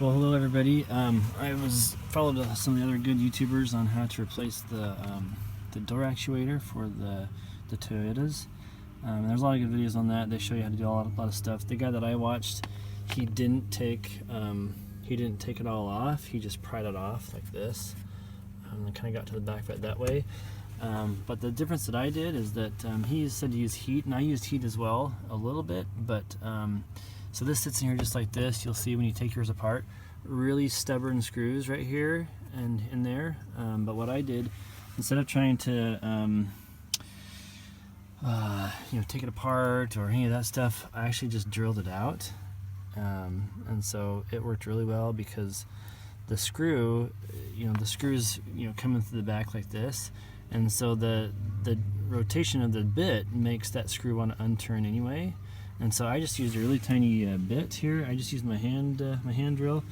Well, hello everybody. I followed some of the other good YouTubers on how to replace the door actuator for the Toyotas. There's a lot of good videos on that. They show you how to do a lot of stuff. The guy that I watched, he didn't take it all off. He just pried it off like this, and kind of got to the back of it that way. But the difference that I did is that he said to use heat, and I used heat as well a little bit, but so this sits in here just like this. You'll see when you take yours apart, really stubborn screws right here and in there. But what I did, instead of trying to take it apart or any of that stuff, I actually just drilled it out. And so it worked really well because the screws come in through the back like this, and so the rotation of the bit makes that screw want to unturn anyway. And so I just used a really tiny bit here. I just used my hand drill,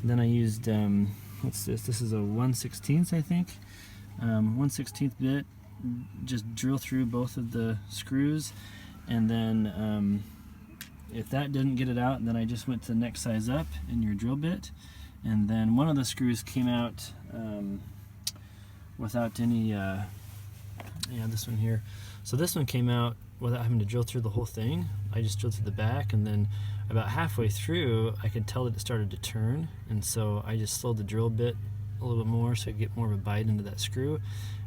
and then I used what's this? This is a 1/16, I think, 1/16 bit. Just drill through both of the screws, and then if that didn't get it out, then I just went to the next size up in your drill bit, and then one of the screws came out without any. This one here. So this one came out without having to drill through the whole thing. I just drilled through the back, and then about halfway through I could tell that it started to turn, and so I just slowed the drill bit a little bit more so I could get more of a bite into that screw.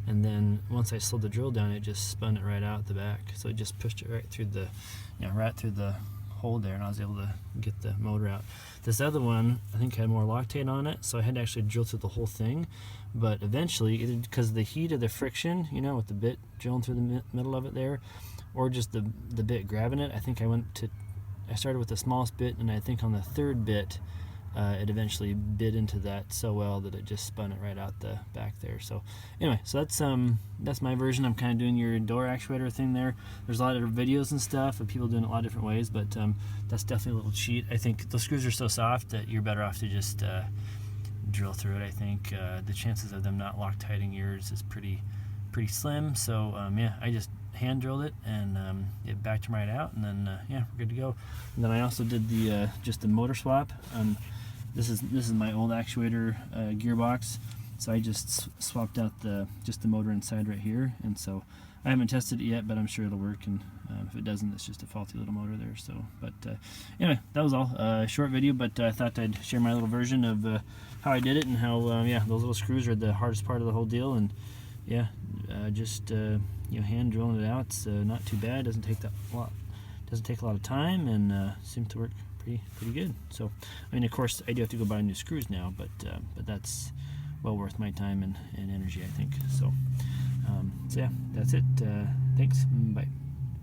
And then once I slowed the drill down, it just spun it right out the back, so it just pushed it right through the hole there, and I was able to get the motor out. This other one I think had more Loctite on it, so I had to actually drill through the whole thing. But eventually, either because of the heat of the friction, with the bit drilling through the middle of it there, or just the bit grabbing it, I think I started with the smallest bit, and I think on the third bit it eventually bit into that so well that it just spun it right out the back there. So anyway, so that's my version. I'm kind of doing your door actuator thing there. There's a lot of videos and stuff of people doing it a lot of different ways, but that's definitely a little cheat. I think the screws are so soft that you're better off to just drill through it. I think the chances of them not Loctiting yours is pretty slim. So I just hand drilled it and it backed them right out, and then we're good to go. And then I also did the just the motor swap. This is my old actuator gearbox, so I just swapped out just the motor inside right here, and so I haven't tested it yet, but I'm sure it'll work, and if it doesn't, it's just a faulty little motor there. So, but anyway, that was all. Short video, but I thought I'd share my little version of how I did it, and how those little screws are the hardest part of the whole deal, and just hand drilling it out. It's not too bad. Doesn't take a lot of time, and seems to work pretty good. So, I mean, of course, I do have to go buy new screws now, but that's well worth my time and energy, I think. So, yeah, that's it. Thanks. Bye.